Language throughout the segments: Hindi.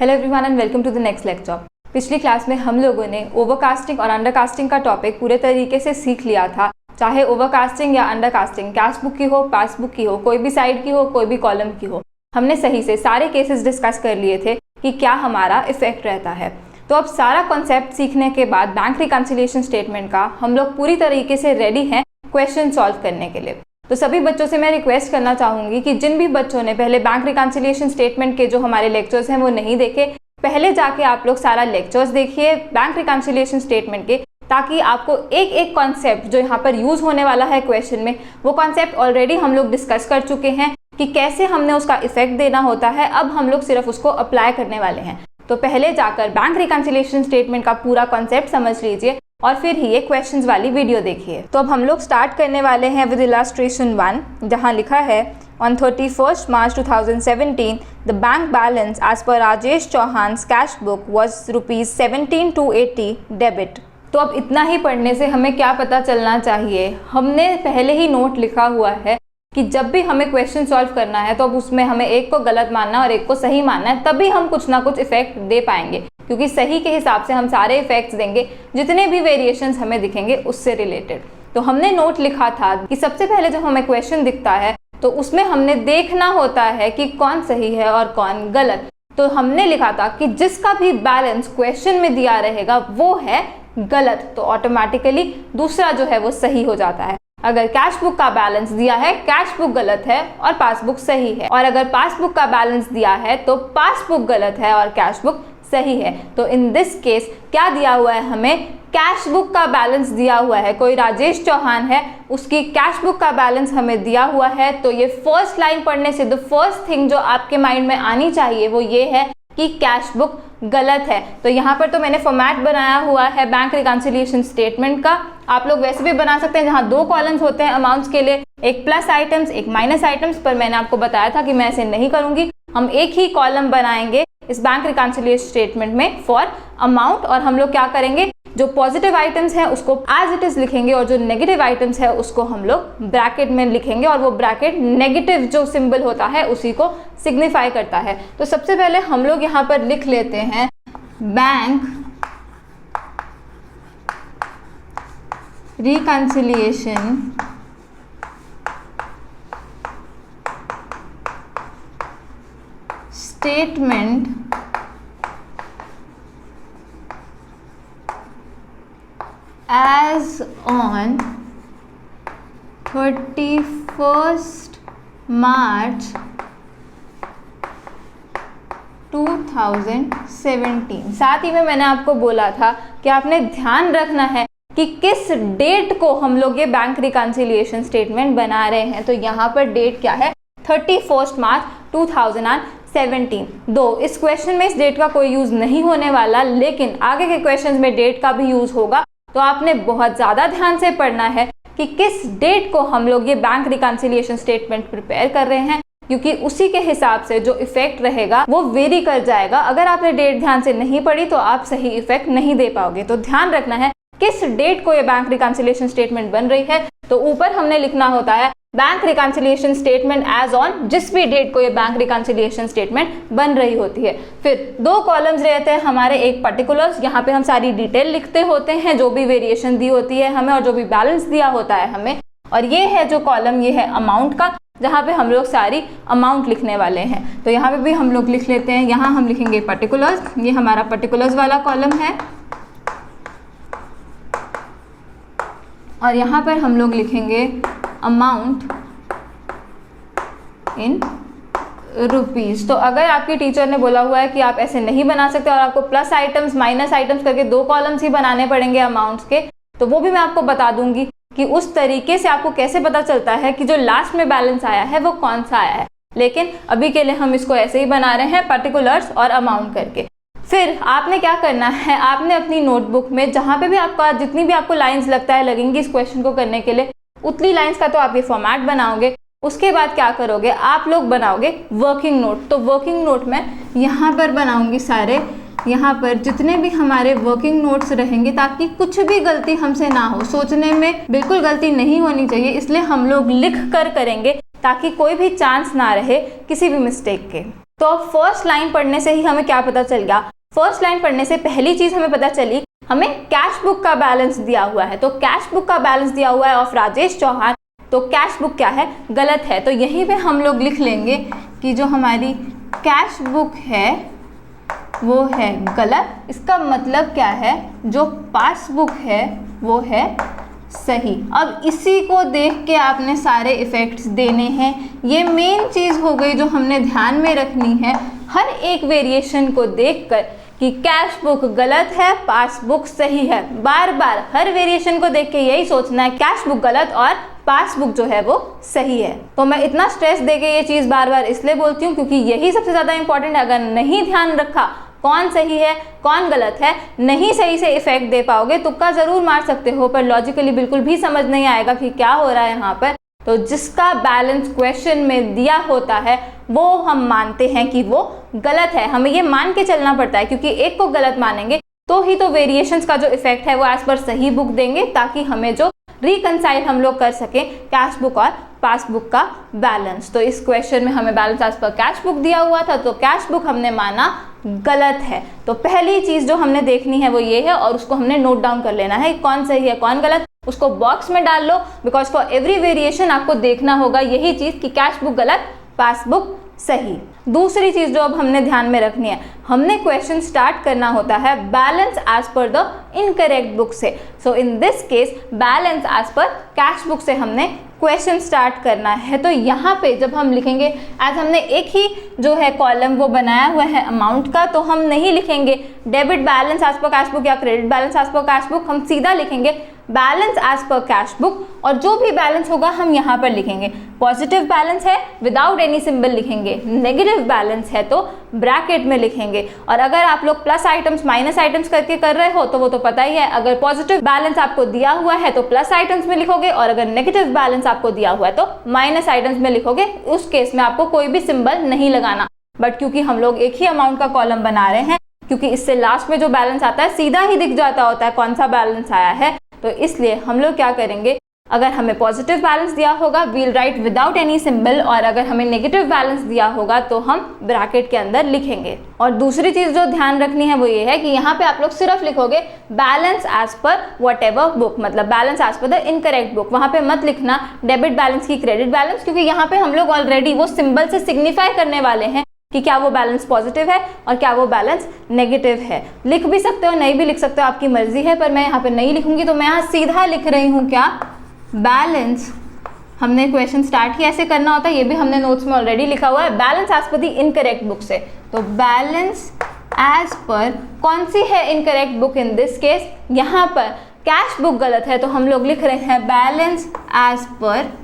Hello everyone and welcome to the next lecture. पिछली क्लास में हम लोगों ने ओवरकास्टिंग और अंडरकास्टिंग का टॉपिक पूरे तरीके से सीख लिया था। चाहे ओवरकास्टिंग या अंडरकास्टिंग कैश बुक की हो, पास बुक की हो, कोई भी साइड की हो, कोई भी कॉलम की हो, हमने सही से सारे केसेस डिस्कस कर लिए थे कि क्या हमारा इफेक्ट रहता है। तो अब सारा कॉन्सेप्ट सीखने के बाद बैंक रिकंसिलिएशन स्टेटमेंट का हम लोग पूरी तरीके से रेडी हैं क्वेश्चन सॉल्व करने के लिए। तो सभी बच्चों से मैं रिक्वेस्ट करना चाहूंगी कि जिन भी बच्चों ने पहले बैंक रिकंसिलिएशन स्टेटमेंट के जो हमारे लेक्चर्स हैं वो नहीं देखे, पहले जाके आप लोग सारा लेक्चर्स देखिए बैंक रिकंसिलिएशन स्टेटमेंट के, ताकि आपको एक एक कॉन्सेप्ट जो यहाँ पर यूज होने वाला है क्वेश्चन में, वो कॉन्सेप्ट ऑलरेडी हम लोग डिस्कस कर चुके हैं कि कैसे हमने उसका इफेक्ट देना होता है। अब हम लोग सिर्फ उसको अप्लाई करने वाले हैं। तो पहले जाकर बैंक रिकंसिलिएशन स्टेटमेंट का पूरा कॉन्सेप्ट समझ लीजिए और फिर ही ये क्वेश्चंस वाली वीडियो देखिए। तो अब हम लोग स्टार्ट करने वाले हैं विद इलस्ट्रेशन 1, जहां लिखा है on 31st March 2017 the bank balance as per Rajesh Chauhan's cash book was ₹17,280 debit. तो अब इतना ही पढ़ने से हमें क्या पता चलना चाहिए, हमने पहले ही नोट लिखा हुआ है कि जब भी हमें क्वेश्चन सॉल्व करना है तो अब उसमें हमें एक को गलत मानना और एक को सही मानना है, तभी हम कुछ ना कुछ इफेक्ट दे पाएंगे, क्योंकि सही के हिसाब से हम सारे इफेक्ट्स देंगे जितने भी वेरिएशंस हमें दिखेंगे उससे रिलेटेड। तो हमने नोट लिखा था कि सबसे पहले जब हमें क्वेश्चन दिखता है तो उसमें हमने देखना होता है कि कौन सही है और कौन गलत। तो हमने लिखा था कि जिसका भी बैलेंस क्वेश्चन में दिया रहेगा वो है गलत, तो ऑटोमेटिकली दूसरा जो है वो सही हो जाता है। अगर कैश बुक का बैलेंस दिया है, कैश बुक गलत है और पासबुक सही है, और अगर पासबुक का बैलेंस दिया है तो पासबुक गलत है और कैश बुक सही है। तो इन दिस केस क्या दिया हुआ है, हमें कैश बुक का बैलेंस दिया हुआ है। कोई राजेश चौहान है, उसकी कैश बुक का बैलेंस हमें दिया हुआ है। तो ये फर्स्ट लाइन पढ़ने से द फर्स्ट थिंग जो आपके माइंड में आनी चाहिए वो ये है कि कैश बुक गलत है। तो यहाँ पर तो मैंने फॉर्मेट बनाया हुआ है बैंक रिकंसिलिएशन स्टेटमेंट का। आप लोग वैसे भी बना सकते हैं जहाँ दो कॉलम्स होते हैं अमाउंट्स के लिए, एक प्लस आइटम्स एक माइनस आइटम्स, पर मैंने आपको बताया था कि मैं ऐसे नहीं करूंगी। हम एक ही कॉलम बनाएंगे इस बैंक रिकंसिलिएशन स्टेटमेंट में फॉर अमाउंट, और हम लोग क्या करेंगे, जो पॉजिटिव आइटम्स है उसको एज इट इज लिखेंगे और जो नेगेटिव आइटम्स है उसको हम लोग ब्रैकेट में लिखेंगे, और वो ब्रैकेट नेगेटिव जो सिंबल होता है उसी को सिग्निफाई करता है। तो सबसे पहले हम लोग यहाँ पर लिख लेते हैं bank reconciliation statement as on 31st March 2017। साथ ही में मैंने आपको बोला था कि आपने ध्यान रखना है कि किस डेट को हम लोग ये बैंक रिकंसिलिएशन स्टेटमेंट बना रहे हैं। तो यहाँ पर डेट क्या है, 31st March 2017। दो इस क्वेश्चन में इस डेट का कोई यूज नहीं होने वाला, लेकिन आगे के क्वेश्चंस में डेट का भी यूज होगा। तो आपने बहुत ज्यादा ध्यान से पढ़ना है कि किस डेट को हम लोग ये बैंक रिकंसिलिएशन स्टेटमेंट प्रिपेयर कर रहे हैं, क्योंकि उसी के हिसाब से जो इफेक्ट रहेगा वो वेरी कर जाएगा। अगर आपने डेट ध्यान से नहीं पढ़ी तो आप सही इफेक्ट नहीं दे पाओगे। तो ध्यान रखना है किस डेट को ये बैंक रिकंसिलिएशन स्टेटमेंट बन रही है। तो ऊपर हमने लिखना होता है bank reconciliation statement as on, जिस भी डेट को ये बैंक रिकंसिलिएशन स्टेटमेंट बन रही होती है। फिर दो कॉलम्स रहते हैं हमारे, एक पर्टिकुलर्स, यहाँ पे हम सारी डिटेल लिखते होते हैं, जो भी वेरिएशन दी होती है हमें और जो भी बैलेंस दिया होता है हमें, और ये है जो कॉलम, ये है अमाउंट का, जहाँ पे हम लोग सारी अमाउंट लिखने वाले हैं। तो यहाँ पे भी हम लोग लिख लेते हैं, यहाँ हम लिखेंगे पर्टिकुलर्स, ये हमारा पर्टिकुलर्स वाला कॉलम है, और यहाँ पर हम लोग लिखेंगे अमाउंट इन रुपीज। तो अगर आपकी टीचर ने बोला हुआ है कि आप ऐसे नहीं बना सकते और आपको प्लस आइटम्स माइनस आइटम्स करके दो कॉलम्स ही बनाने पड़ेंगे अमाउंट्स के, तो वो भी मैं आपको बता दूंगी कि उस तरीके से आपको कैसे पता चलता है कि जो लास्ट में बैलेंस आया है वो कौन सा आया है। लेकिन अभी के लिए हम इसको ऐसे ही बना रहे हैं, पर्टिकुलर्स और अमाउंट करके। फिर आपने क्या करना है, आपने अपनी नोटबुक में जहाँ पे भी आपका जितनी भी आपको लाइंस लगता है लगेंगी इस क्वेश्चन को करने के लिए, उतनी लाइंस का तो आप ये फॉर्मेट बनाओगे। उसके बाद क्या करोगे, आप लोग बनाओगे वर्किंग नोट। तो वर्किंग नोट में यहाँ पर बनाऊंगी सारे, यहाँ पर जितने भी हमारे वर्किंग नोट्स रहेंगे, ताकि कुछ भी गलती हमसे ना हो। सोचने में बिल्कुल गलती नहीं होनी चाहिए, इसलिए हम लोग लिख कर करेंगे ताकि कोई भी चांस ना रहे किसी भी मिस्टेक के। तो फर्स्ट लाइन पढ़ने से ही हमें क्या पता चल गया? फर्स्ट लाइन पढ़ने से पहली चीज हमें पता चली, हमें कैश बुक का बैलेंस दिया हुआ है। तो कैश बुक का बैलेंस दिया हुआ है ऑफ राजेश चौहान, तो कैश बुक क्या है? गलत है। तो यहीं पे हम लोग लिख लेंगे कि जो हमारी कैश बुक है वो है गलत। इसका मतलब क्या है? जो पासबुक है वो है सही। अब इसी को देख के आपने सारे इफेक्ट्स देने हैं। ये मेन चीज़ हो गई जो हमने ध्यान में रखनी है हर एक वेरिएशन को देखकर कि कैश बुक गलत है, पासबुक सही है। बार बार हर वेरिएशन को देख के यही सोचना है कैश बुक गलत और पासबुक जो है वो सही है। तो मैं इतना स्ट्रेस देके ये चीज़ बार बार इसलिए बोलती हूँ क्योंकि यही सबसे ज़्यादा इंपॉर्टेंट है। अगर नहीं ध्यान रखा कौन सही है कौन गलत है, नहीं सही से इफेक्ट दे पाओगे, तुक्का ज़रूर मार सकते हो पर लॉजिकली बिल्कुल भी समझ नहीं आएगा कि क्या हो रहा है यहाँ पर। तो जिसका बैलेंस क्वेश्चन में दिया होता है वो हम मानते हैं कि वो गलत है। हमें ये मान के चलना पड़ता है क्योंकि एक को गलत मानेंगे तो ही तो वेरिएशंस का जो इफेक्ट है वो एज पर सही बुक देंगे, ताकि हमें जो रिकंसाइल हम लोग कर सकें कैश बुक और पासबुक का बैलेंस। तो इस क्वेश्चन में हमें balance as per cash book दिया हुआ था, तो कैश बुक हमने माना गलत है। तो पहली चीज जो हमने देखनी है वो ये है और उसको हमने नोट डाउन कर लेना है, कौन सही है कौन गलत, उसको बॉक्स में डाल लो, बिकॉज फॉर एवरी वेरिएशन आपको देखना होगा यही चीज कि कैश बुक गलत पासबुक सही। दूसरी चीज जो अब हमने ध्यान में रखनी है, हमने क्वेश्चन स्टार्ट करना होता है balance as per the incorrect book से। So in this case balance as per cash book से हमने क्वेश्चन स्टार्ट करना है। तो यहाँ पे जब हम लिखेंगे, आज हमने एक ही जो है कॉलम वो बनाया हुआ है अमाउंट का, तो हम नहीं लिखेंगे debit balance as per cash book या credit balance as per cash book, हम सीधा लिखेंगे balance as per cash book और जो भी बैलेंस होगा हम यहाँ पर लिखेंगे। पॉजिटिव बैलेंस है विदाउट एनी सिंबल लिखेंगे, नेगेटिव बैलेंस है तो ब्रैकेट में लिखेंगे। और अगर आप लोग प्लस आइटम्स माइनस आइटम्स करके कर रहे हो तो वो तो पता ही है, अगर पॉजिटिव बैलेंस आपको दिया हुआ है तो प्लस आइटम्स में लिखोगे और अगर नेगेटिव बैलेंस आपको दिया हुआ है तो माइनस आइटम्स में लिखोगे। उस केस में आपको कोई भी सिंबल नहीं लगाना। बट क्योंकि हम लोग एक ही अमाउंट का कॉलम बना रहे हैं, क्योंकि इससे लास्ट में जो बैलेंस आता है सीधा ही दिख जाता होता है कौन सा बैलेंस आया है, तो इसलिए हम लोग क्या करेंगे, अगर हमें पॉजिटिव बैलेंस दिया होगा will write without any symbol, और अगर हमें नेगेटिव बैलेंस दिया होगा तो हम ब्रैकेट के अंदर लिखेंगे। और दूसरी चीज जो ध्यान रखनी है वो ये है कि यहाँ पे आप लोग सिर्फ लिखोगे balance as per whatever book, मतलब balance as per the incorrect book. वहां पे मत लिखना डेबिट बैलेंस की क्रेडिट बैलेंस, क्योंकि यहाँ पे हम लोग ऑलरेडी वो सिंबल से सिग्निफाई करने वाले हैं कि क्या वो बैलेंस पॉजिटिव है और क्या वो बैलेंस नेगेटिव है। लिख भी सकते हो नहीं भी लिख सकते हो, आपकी मर्जी है, पर मैं यहाँ पे नहीं लिखूंगी। तो मैं यहाँ सीधा लिख रही हूँ क्या, बैलेंस। हमने क्वेश्चन स्टार्ट ही ऐसे करना होता है, ये भी हमने नोट्स में ऑलरेडी लिखा हुआ है, बैलेंस एज पर दी इनकरेक्ट बुक से। तो बैलेंस एज पर कौन सी है incorrect book in this case, यहाँ पर कैश बुक गलत है तो हम लोग लिख रहे हैं balance as per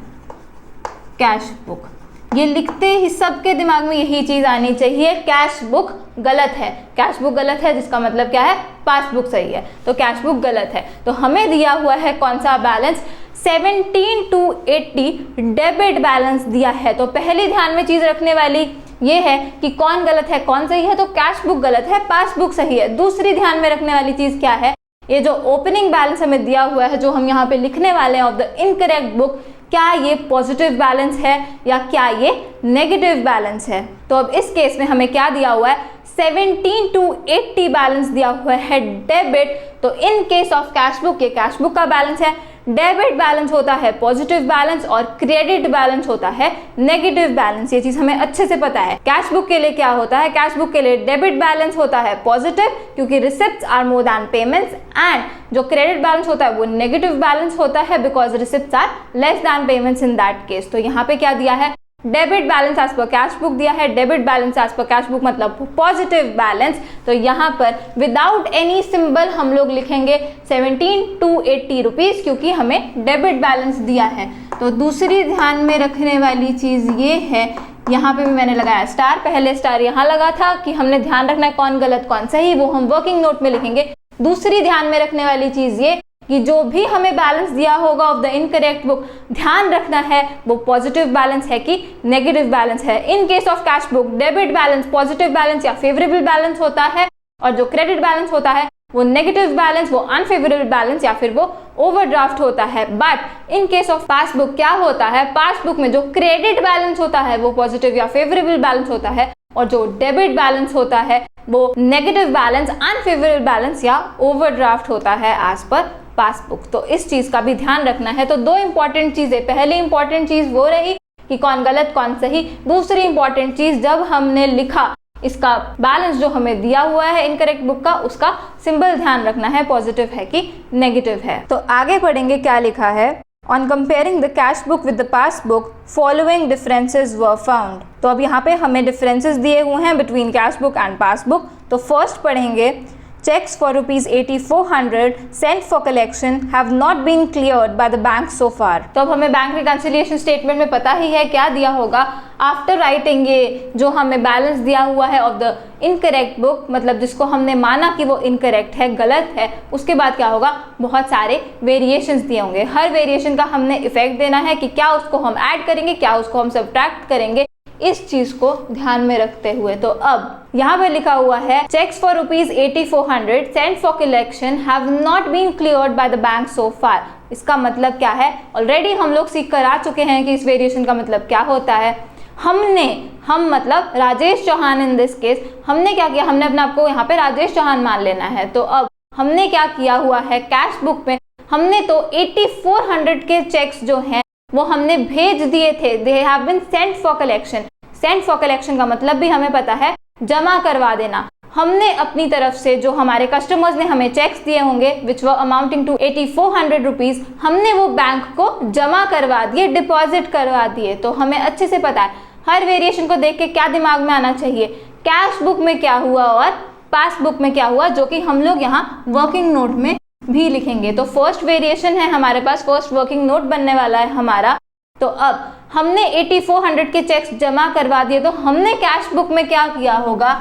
cash book. ये लिखते ही सबके दिमाग में यही चीज आनी चाहिए, कैश बुक गलत है। कैश बुक गलत है जिसका मतलब क्या है, पासबुक सही है, तो कैश बुक गलत है। तो हमें दिया हुआ है कौन सा बैलेंस, 17 to 80 डेबिट बैलेंस दिया है। तो पहली ध्यान में चीज रखने वाली ये है कि कौन गलत है कौन सही है, तो कैश बुक गलत है पासबुक सही है। दूसरी ध्यान में रखने वाली चीज क्या है, ये जो ओपनिंग बैलेंस हमें दिया हुआ है जो हम यहाँ पे लिखने वाले हैं ऑफ द इनकरेक्ट बुक, क्या ये पॉजिटिव बैलेंस है या क्या ये नेगेटिव बैलेंस है। तो अब इस केस में हमें क्या दिया हुआ है, 17 to 80 बैलेंस दिया हुआ है डेबिट। तो इन केस ऑफ कैश बुक ये कैश बुक का बैलेंस है, डेबिट बैलेंस होता है पॉजिटिव बैलेंस और क्रेडिट बैलेंस होता है नेगेटिव बैलेंस। ये चीज हमें अच्छे से पता है। कैश बुक के लिए क्या होता है, कैश बुक के लिए डेबिट बैलेंस होता है पॉजिटिव क्योंकि receipts are more than payments, and जो क्रेडिट बैलेंस होता है वो नेगेटिव बैलेंस होता है because receipts are less than payments in that case. तो यहाँ पे क्या दिया है, debit balance as per cash book दिया है, debit balance as per cash book मतलब पॉजिटिव बैलेंस। तो यहाँ पर विदाउट एनी सिंबल हम लोग लिखेंगे 17 to 80 रुपीज क्योंकि हमें डेबिट बैलेंस दिया है। तो दूसरी ध्यान में रखने वाली चीज ये है, यहाँ पे भी मैंने लगाया स्टार, पहले स्टार यहाँ लगा था कि हमने ध्यान रखना है कौन गलत कौन सही, वो हम वर्किंग नोट में लिखेंगे। दूसरी ध्यान में रखने वाली चीज ये कि जो भी हमें बैलेंस दिया होगा ऑफ द इनकरेक्ट बुक, ध्यान रखना है वो पॉजिटिव बैलेंस है कि नेगेटिव बैलेंस है। इन case of cash book debit balance positive balance या फेवरेबल बैलेंस होता है, और जो क्रेडिट बैलेंस होता है वो नेगेटिव बैलेंस, वो अनफेवरेबल बैलेंस या फिर वो ओवरड्राफ्ट होता है। But in case of passbook क्या होता है, पासबुक में जो क्रेडिट बैलेंस होता है वो पॉजिटिव या फेवरेबल बैलेंस होता है, और जो डेबिट बैलेंस होता है वो नेगेटिव बैलेंस, अनफेवरेबल बैलेंस या ओवरड्राफ्ट होता है एज पर पासबुक। तो इस चीज का भी ध्यान रखना है। तो दो इंपॉर्टेंट चीजें, पहली इंपॉर्टेंट चीज वो रही कि कौन गलत कौन सही, दूसरी इंपॉर्टेंट चीज जब हमने लिखा इसका बैलेंस जो हमें दिया हुआ है इनकरेक्ट बुक का, उसका सिंबल ध्यान रखना है, पॉजिटिव है कि नेगेटिव है। तो आगे पढ़ेंगे क्या लिखा है। On comparing the cash book with the passbook, following differences were found। तो अब यहाँ पे हमें differences दिए हुए हैं between cash book and passbook। तो first पढ़ेंगे checks for ₹8400 sent for collection have not been cleared by the bank so far। तो अब हमें बैंक रिकंसिलिएशन स्टेटमेंट में पता ही है क्या दिया होगा। आफ्टर राइटिंग ये जो हमें बैलेंस दिया हुआ है ऑफ द इनकरेक्ट बुक, मतलब जिसको हमने माना कि वो इनकरेक्ट है, गलत है, उसके बाद क्या होगा, बहुत सारे वेरिएशंस दिए होंगे। हर वेरिएशन का हमने इफेक्ट देना है कि क्या उसको हम ऐड करेंगे, क्या उसको हम सब्ट्रैक्ट करेंगे, इस चीज को ध्यान में रखते हुए। तो अब यहाँ पे लिखा हुआ है cheques for ₹8400 sent for collection have not been cleared by the bank so far. इसका मतलब क्या है, ऑलरेडी हम लोग सीख कर आ चुके हैं कि इस वेरिएशन का मतलब क्या होता है। हम मतलब Rajesh Chauhan in this case, हमने क्या किया, हमने अपने आप को यहाँ पे राजेश चौहान मान लेना है। तो अब हमने क्या किया हुआ है, कैश बुक में हमने तो 8400 के चेक्स जो हैं वो हमने भेज दिए थे। They have been sent for collection. Sent for collection का मतलब भी हमें पता है, जमा करवा देना। हमने अपनी तरफ से जो हमारे कस्टमर्स ने हमें चेक्स दिए होंगे विच वर अमाउंटिंग टू 8400 रुपीज, हमने वो बैंक को जमा करवा दिए, डिपॉजिट करवा दिए। तो हमें अच्छे से पता है हर वेरिएशन को देख के क्या दिमाग में आना चाहिए, कैश बुक में क्या हुआ और पासबुक में क्या हुआ, जो कि हम लोग यहाँ वर्किंग नोट में भी लिखेंगे। तो फर्स्ट वेरिएशन है हमारे पास, फर्स्ट वर्किंग नोट बनने वाला है हमारा। तो अब हमने 8400 के चेक्स जमा करवा दिए, तो हमने कैश बुक में क्या किया होगा,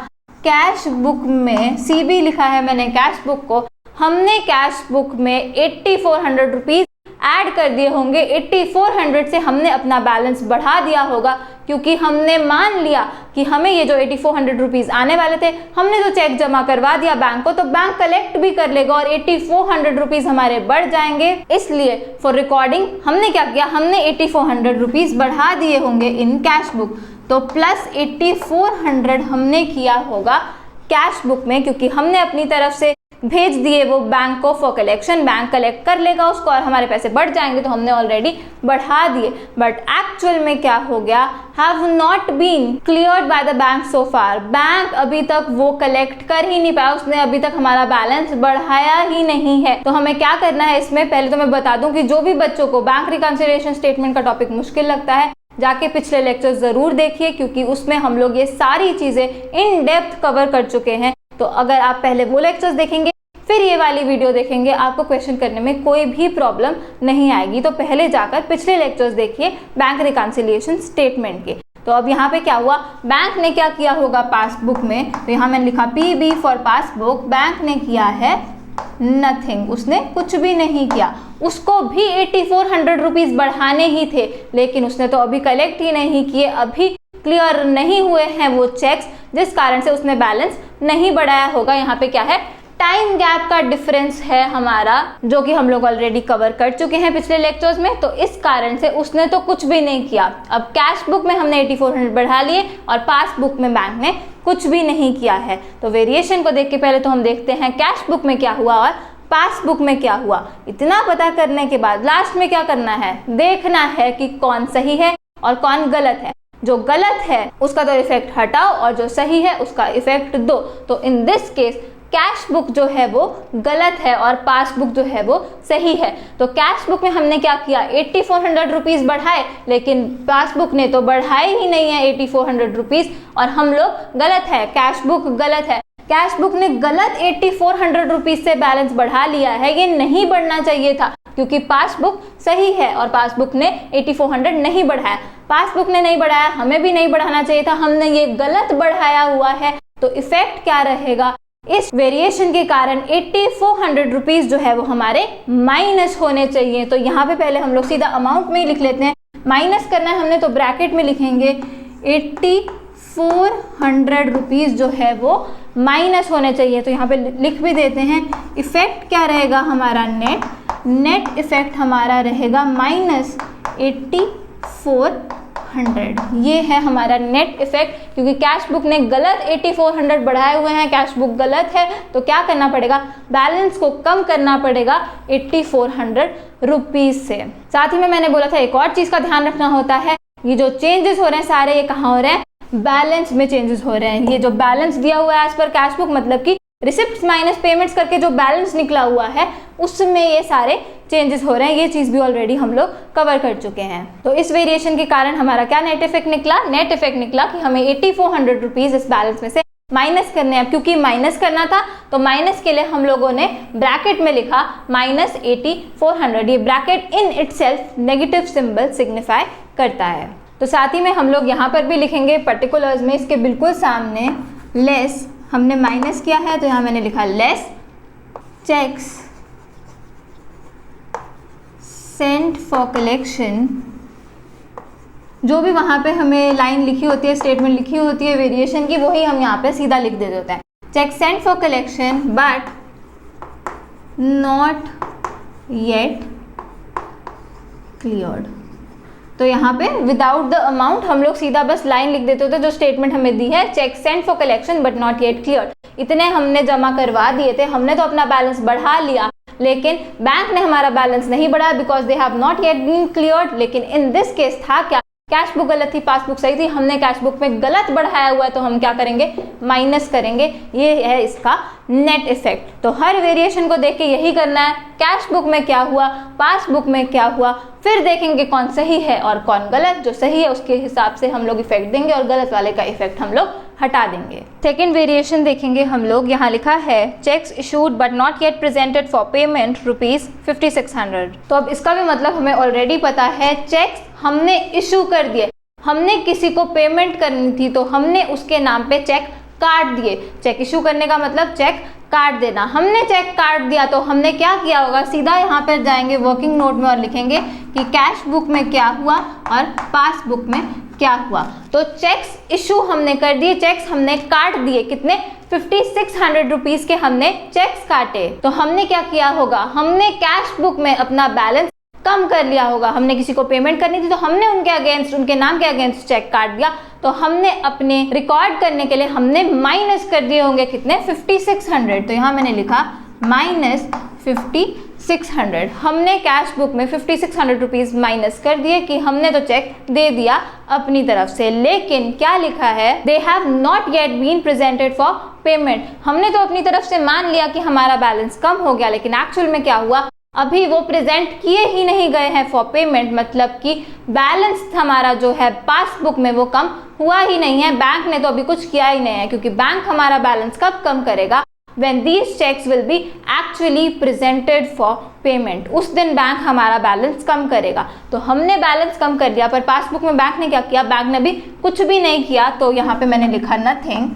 कैश बुक में CB लिखा है मैंने कैश बुक को, हमने कैश बुक में 8400 रुपीज ऐड कर दिए होंगे। 8400 से हमने अपना बैलेंस बढ़ा दिया होगा, क्योंकि हमने मान लिया कि हमें ये जो 8400 रुपीज आने वाले थे, हमने जो चेक जमा करवा दिया बैंक को, तो बैंक कलेक्ट भी कर लेगा और 8400 रुपीज हमारे बढ़ जाएंगे। इसलिए फॉर रिकॉर्डिंग हमने क्या किया, हमने 8400 रुपीज बढ़ा दिए होंगे इन कैश बुक। तो प्लस 8400 हमने किया होगा कैश बुक में, क्योंकि हमने अपनी तरफ से भेज दिए वो बैंक को फॉर कलेक्शन, बैंक कलेक्ट कर लेगा उसको और हमारे पैसे बढ़ जाएंगे, तो हमने ऑलरेडी बढ़ा दिए। बट एक्चुअल में क्या हो गया, have not been cleared by the bank so far. Bank अभी तक वो कलेक्ट कर ही नहीं पाया, उसने अभी तक हमारा बैलेंस बढ़ाया ही नहीं है। तो हमें क्या करना है इसमें, पहले तो मैं बता दूं कि जो भी बच्चों को बैंक रिकंसिलिएशन स्टेटमेंट का टॉपिक मुश्किल लगता है, जाके पिछले लेक्चर जरूर देखिए, क्योंकि उसमें हम लोग ये सारी चीजें इन डेप्थ कवर कर चुके हैं। तो अगर आप पहले वो लेक्चर्स देखेंगे फिर ये वाली वीडियो देखेंगे, आपको क्वेश्चन करने में कोई भी प्रॉब्लम नहीं आएगी। तो पहले जाकर पिछले लेक्चर्स देखिए बैंक रिकंसिलिएशन स्टेटमेंट के। तो अब यहाँ पे क्या हुआ, बैंक ने क्या किया होगा पासबुक में, तो यहाँ मैंने लिखा PB फॉर पासबुक, बैंक ने किया है नथिंग, उसने कुछ भी नहीं किया। उसको भी 8400 रुपीज बढ़ाने ही थे, लेकिन उसने तो अभी कलेक्ट ही नहीं किए, अभी क्लियर नहीं हुए हैं वो चेक्स, जिस कारण से उसने बैलेंस नहीं बढ़ाया होगा। यहाँ पे क्या है, टाइम गैप का डिफरेंस है हमारा, जो कि हम लोग ऑलरेडी कवर कर चुके हैं पिछले लेक्चर्स में। तो इस कारण से उसने तो कुछ भी नहीं किया। अब कैश बुक में हमने 8400 बढ़ा लिए और पासबुक में बैंक ने कुछ भी नहीं किया है। तो वेरिएशन को देख के पहले तो हम देखते हैं कैश बुक में क्या हुआ और पासबुक में क्या हुआ। इतना पता करने के बाद लास्ट में क्या करना है, देखना है कि कौन सही है और कौन गलत है। जो गलत है उसका तो इफेक्ट हटाओ और जो सही है उसका इफेक्ट दो। तो इन दिस केस कैश बुक जो है वो गलत है और पासबुक जो है वो सही है। तो कैश बुक में हमने क्या किया, 8400 रुपीज बढ़ाए, लेकिन पासबुक ने तो बढ़ाए ही नहीं है 8400 रुपीज, और हम लोग गलत है, कैश बुक गलत है। कैश बुक ने गलत 8400 रुपीज से बैलेंस बढ़ा लिया है, ये नहीं बढ़ना चाहिए था, क्योंकि पासबुक सही है और पासबुक ने 8400 नहीं बढ़ाया। पासबुक ने नहीं बढ़ाया, हमें भी नहीं बढ़ाना चाहिए था, हमने ये गलत बढ़ाया हुआ है। तो इफेक्ट क्या रहेगा, इस वेरिएशन के कारण 8400 रुपीज जो है वो हमारे माइनस होने चाहिए। तो यहाँ पे पहले हम लोग सीधा अमाउंट में ही लिख लेते हैं, माइनस करना है हमने तो ब्रैकेट में लिखेंगे 8400 रुपीज जो है वो माइनस होने चाहिए। तो यहाँ पे लिख भी देते हैं। इफेक्ट क्या रहेगा हमारा, नेट इफेक्ट हमारा रहेगा -8400 8400, ये है हमारा नेट इफेक्ट। क्योंकि कैश बुक ने गलत 8400 बढ़ाए हुए हैं, कैश बुक गलत है, तो क्या करना पड़ेगा, बैलेंस को कम करना पड़ेगा 8400 रुपीज से। साथ ही में मैंने बोला था एक और चीज का ध्यान रखना होता है, ये जो चेंजेस हो रहे हैं सारे, ये कहाँ हो रहे हैं, बैलेंस में चेंजेस हो रहे हैं। ये जो बैलेंस दिया हुआ है एज पर कैश बुक, मतलब कि रिसिप्ट्स माइनस पेमेंट्स करके जो बैलेंस निकला हुआ है उसमें ये सारे चेंजेस हो रहे हैं। ये चीज भी ऑलरेडी हम लोग कवर कर चुके हैं। तो इस वेरिएशन के कारण हमारा क्या नेट इफेक्ट निकला, नेट इफेक्ट निकला कि हमें 8400 रुपीज इस बैलेंस में से माइनस करने हैं। क्योंकि माइनस करना था तो माइनस के लिए हम लोगों ने ब्रैकेट में लिखा -8400। ये bracket in itself negative symbol signify करता है। तो साथ ही में हम लोग यहाँ पर भी लिखेंगे पर्टिकुलर्स में, इसके बिल्कुल सामने लेस हमने माइनस किया है, तो यहाँ मैंने लिखा less cheques sent for collection. जो भी वहाँ पे हमें लाइन लिखी होती है, स्टेटमेंट लिखी होती है वेरिएशन की, वही हम यहाँ पे सीधा लिख देते होते हैं। Cheque sent for collection but not yet cleared. तो यहाँ पे विदाउट द अमाउंट हम लोग सीधा बस लाइन लिख देते होते, जो स्टेटमेंट हमें दी है, cheque sent for collection but not yet cleared. इतने हमने जमा करवा दिए थे, हमने तो अपना बैलेंस बढ़ा लिया, लेकिन बैंक ने हमारा बैलेंस नहीं बढ़ाया because they have not yet been cleared. लेकिन इन दिस केस था क्या, कैश बुक गलत थी, पासबुक सही थी, हमने कैश बुक में गलत बढ़ाया हुआ है, तो हम क्या करेंगे, माइनस करेंगे। ये है इसका नेट इफेक्ट। तो हर वेरिएशन को देख के यही करना है, कैश बुक में क्या हुआ, पासबुक में क्या हुआ, फिर देखेंगे कौन सही है और कौन गलत। जो सही है उसके हिसाब से हम लोग इफेक्ट देंगे और गलत वाले का इफेक्ट हम लोग हटा देंगे। सेकेंड वेरिएशन देखेंगे हम लोग, यहाँ लिखा है cheques issued but not yet presented for payment ₹5600। तो अब इसका भी मतलब हमें ऑलरेडी पता है, चेक्स हमने इशू कर दिए, हमने किसी को पेमेंट करनी थी तो हमने उसके नाम पे चेक काट दिए। चेक इशू करने का मतलब चेक काट देना। हमने चेक काट दिया तो हमने क्या किया होगा, सीधा यहाँ पर जाएंगे वर्किंग नोट में और लिखेंगे कि कैश बुक में क्या हुआ और पासबुक में क्या हुआ। तो चेक्स इशू हमने कर दिए, चेक्स हमने काट दिए, कितने, 5600 रुपीज के हमने चेक्स काटे। तो हमने क्या किया होगा, हमने कैश बुक में अपना बैलेंस कम कर लिया होगा। हमने किसी को पेमेंट करनी थी तो हमने उनके अगेंस्ट, उनके नाम के अगेंस्ट चेक काट दिया, तो हमने अपने रिकॉर्ड करने के लिए हमने माइनस कर दिए होंगे कितने, 5600। तो यहाँ मैंने लिखा -5600। हमने कैश बुक में 5600 रुपीज माइनस कर दिए कि हमने तो चेक दे दिया अपनी तरफ से। लेकिन क्या लिखा है, they have not yet been presented for payment. हमने तो अपनी तरफ से मान लिया कि हमारा बैलेंस कम हो गया, लेकिन एक्चुअल में क्या हुआ, अभी वो प्रेजेंट किए ही नहीं गए हैं फॉर पेमेंट। मतलब कि बैलेंस हमारा जो है पासबुक में वो कम हुआ ही नहीं है, बैंक ने तो अभी कुछ किया ही नहीं है। क्योंकि बैंक हमारा बैलेंस कब कम करेगा, when these checks will be actually presented for payment। उस दिन बैंक हमारा बैलेंस कम करेगा। तो हमने बैलेंस कम कर दिया, पर पासबुक में बैंक ने क्या किया, बैंक ने भी कुछ भी नहीं किया। तो यहाँ पे मैंने लिखा नथिंग,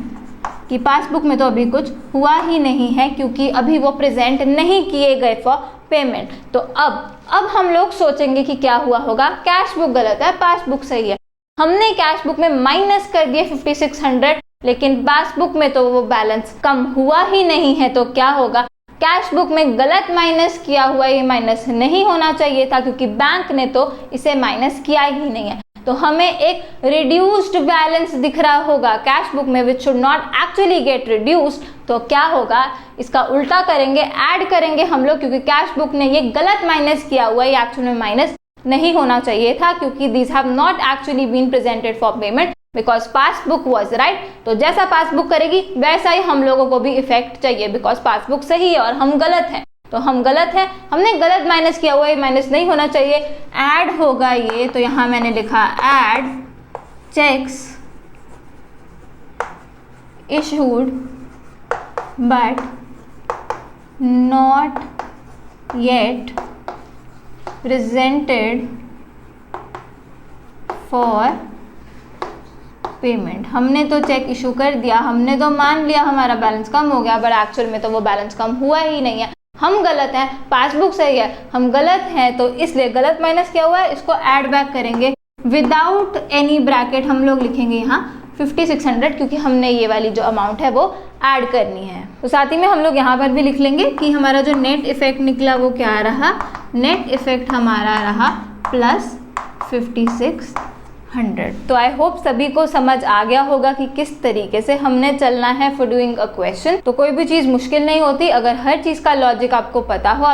कि पासबुक में तो अभी कुछ हुआ ही नहीं है क्योंकि अभी वो प्रेजेंट नहीं किए गए फॉर पेमेंट। तो अब हम लोग सोचेंगे कि क्या हुआ होगा, कैश बुक गलत है, पासबुक सही है। हमने कैश बुक में माइनस कर दिए 5600, लेकिन पासबुक में तो वो बैलेंस कम हुआ ही नहीं है। तो क्या होगा, कैश बुक में गलत माइनस किया हुआ, ये माइनस नहीं होना चाहिए था क्योंकि बैंक ने तो इसे माइनस किया ही नहीं है। तो हमें एक रिड्यूस्ड बैलेंस दिख रहा होगा कैश बुक में, which should not actually get reduced. तो क्या होगा, इसका उल्टा करेंगे, ऐड करेंगे हम लोग, क्योंकि कैश बुक ने ये गलत माइनस किया हुआ है, ये एक्चुअल में माइनस नहीं होना चाहिए था क्योंकि these have not actually been presented for payment because passbook was right. तो जैसा पासबुक करेगी वैसा ही हम लोगों को भी इफेक्ट चाहिए, बिकॉज पासबुक सही है और हम गलत हैं। तो हम गलत हैं, हमने गलत माइनस किया हुआ है, माइनस नहीं होना चाहिए, ऐड होगा ये। तो यहाँ मैंने लिखा add cheques issued but not yet presented for payment. हमने तो चेक इशू कर दिया, हमने तो मान लिया हमारा बैलेंस कम हो गया, बट एक्चुअल में तो वो बैलेंस कम हुआ ही नहीं है। हम गलत हैं, पासबुक सही है, हम गलत हैं, तो इसलिए गलत माइनस किया हुआ है, इसको ऐड बैक करेंगे विदाउट एनी ब्रैकेट। हम लोग लिखेंगे यहाँ 5600 क्योंकि हमने ये वाली जो अमाउंट है वो ऐड करनी है। तो साथ ही में हम लोग यहाँ पर भी लिख लेंगे कि हमारा जो नेट इफेक्ट निकला वो क्या रहा, नेट इफेक्ट हमारा रहा +5600। 100। तो आई होप सभी को समझ आ गया होगा कि किस तरीके से हमने चलना है फॉर डूइंग अ क्वेश्चन। तो कोई भी चीज़ मुश्किल नहीं होती, अगर हर चीज़ का लॉजिक आपको पता हो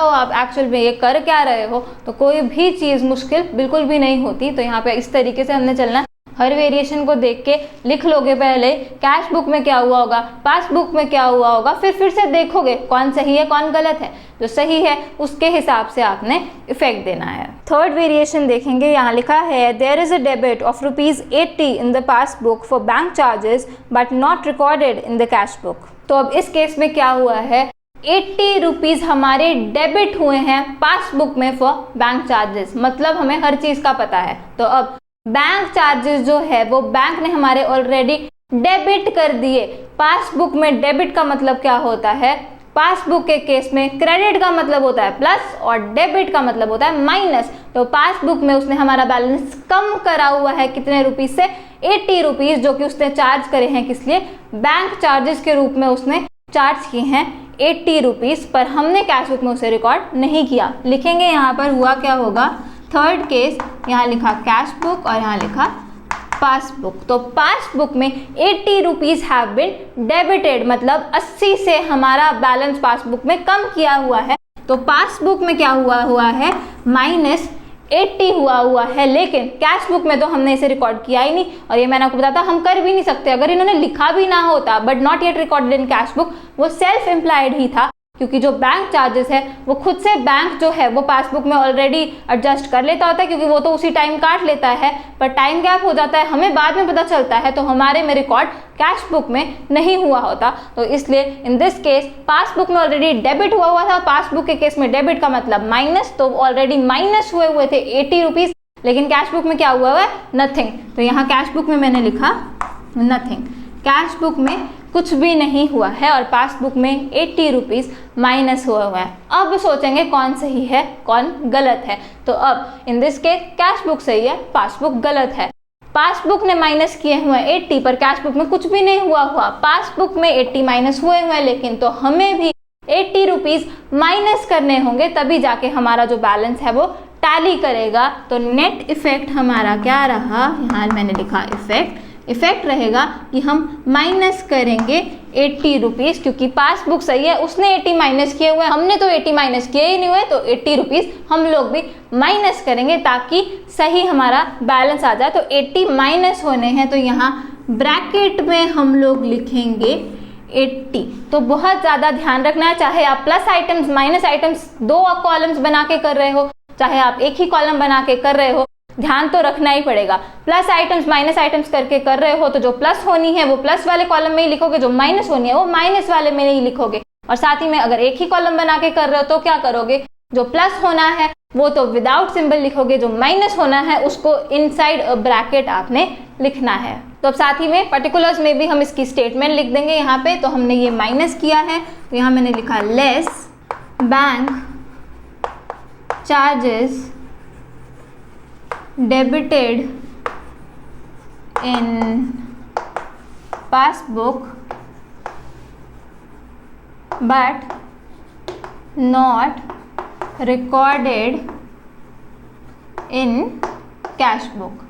आप एक्चुअल में ये कर क्या रहे हो, तो कोई भी चीज़ मुश्किल बिल्कुल भी नहीं होती। तो यहाँ पे इस तरीके से हमने चलना है। हर वेरिएशन को देख के लिख लोगे पहले, कैश बुक में क्या हुआ होगा, पासबुक में क्या हुआ होगा, फिर से देखोगे कौन सही है कौन गलत है। जो सही है उसके हिसाब से आपने इफेक्ट देना है। थर्ड वेरिएशन देखेंगे, यहाँ लिखा है there is a debit of ₹80 in the passbook for bank charges but not recorded in the cash book. तो अब इस केस में क्या हुआ है, 80 रुपीज़ हमारे डेबिट हुए हैं पासबुक में फॉर बैंक चार्जेस, मतलब हमें हर चीज़ का पता है। तो अब बैंक चार्जेस जो है वो बैंक ने हमारे ऑलरेडी डेबिट कर दिए। पासबुक में डेबिट का मतलब क्या होता है, पासबुक के केस में क्रेडिट का मतलब होता है प्लस और डेबिट का मतलब होता है माइनस। तो पासबुक में उसने हमारा बैलेंस कम करा हुआ है कितने रुपीस से, 80 रुपीज़, जो कि उसने चार्ज करे हैं किस लिए, बैंक चार्जेस के रूप में उसने चार्ज किए हैं 80 रुपीज़, पर हमने कैश बुक में उसे रिकॉर्ड नहीं किया। लिखेंगे यहाँ पर हुआ क्या होगा, थर्ड केस, यहाँ लिखा कैश बुक और यहाँ लिखा पासबुक। तो पासबुक में 80 रुपीज़ हैव बिन डेबिटेड, मतलब 80 से हमारा बैलेंस पासबुक में कम किया हुआ है। तो पासबुक में क्या हुआ है, -80 हुआ है, लेकिन कैश बुक में तो हमने इसे रिकॉर्ड किया ही नहीं। और ये मैंने आपको बताया था हम कर भी नहीं सकते, अगर इन्होंने लिखा भी ना होता but not yet recorded in cash book, वो सेल्फ एम्प्लॉयड ही था, क्योंकि जो बैंक चार्जेस है वो खुद से बैंक जो है वो पासबुक में ऑलरेडी एडजस्ट कर लेता होता है, क्योंकि वो तो उसी टाइम काट लेता है, पर टाइम गैप हो जाता है, हमें बाद में पता चलता है, तो हमारे में रिकॉर्ड कैश बुक में नहीं हुआ होता। तो इसलिए इन दिस केस पासबुक में ऑलरेडी डेबिट हुआ था, पासबुक के केस में डेबिट का मतलब माइनस, तो ऑलरेडी माइनस हुए थे 80 रुपीज़, लेकिन कैश बुक में क्या हुआ है, नथिंग। तो यहाँ कैश बुक में मैंने लिखा नथिंग, कैश बुक में कुछ भी नहीं हुआ है और पासबुक में 80 रुपीज़ माइनस हुआ है। अब सोचेंगे कौन सही है कौन गलत है। तो अब इन दिस केस कैश बुक सही है, पासबुक गलत है। पासबुक ने माइनस किए हुए 80 पर कैश बुक में कुछ भी नहीं हुआ। पासबुक में 80 माइनस हुए हैं, लेकिन तो हमें भी 80 रुपीज़ माइनस करने होंगे, तभी जाके हमारा जो बैलेंस है वो टैली करेगा। तो नेट इफेक्ट हमारा क्या रहा, यहाँ मैंने लिखा इफेक्ट रहेगा कि हम माइनस करेंगे 80 रुपीज़, क्योंकि पासबुक सही है, उसने 80 माइनस किए हुए, हमने तो 80 माइनस किए ही नहीं हुए, तो 80 रुपीज़ हम लोग भी माइनस करेंगे ताकि सही हमारा बैलेंस आ जाए। तो 80 माइनस होने हैं, तो यहाँ ब्रैकेट में हम लोग लिखेंगे 80। तो बहुत ज़्यादा ध्यान रखना है, चाहे आप plus items minus items 2 columns बना के कर रहे हो, चाहे आप एक ही कॉलम बना के कर रहे हो, ध्यान तो रखना ही पड़ेगा। प्लस आइटम्स माइनस आइटम्स करके कर रहे हो तो जो प्लस होनी है वो प्लस वाले कॉलम में ही लिखोगे, जो माइनस होनी है वो माइनस वाले में ही लिखोगे। और साथ ही में अगर एक ही कॉलम बना के कर रहे हो तो क्या करोगे, जो प्लस होना है वो तो विदाउट सिंबल लिखोगे, जो माइनस होना है उसको इनसाइड अ ब्रैकेट आपने लिखना है। तो अब साथ ही में पर्टिकुलर्स में भी हम इसकी स्टेटमेंट लिख देंगे यहाँ पे। तो हमने ये माइनस किया है, तो यहाँ मैंने लिखा less bank charges debited in passbook but not recorded in cash book।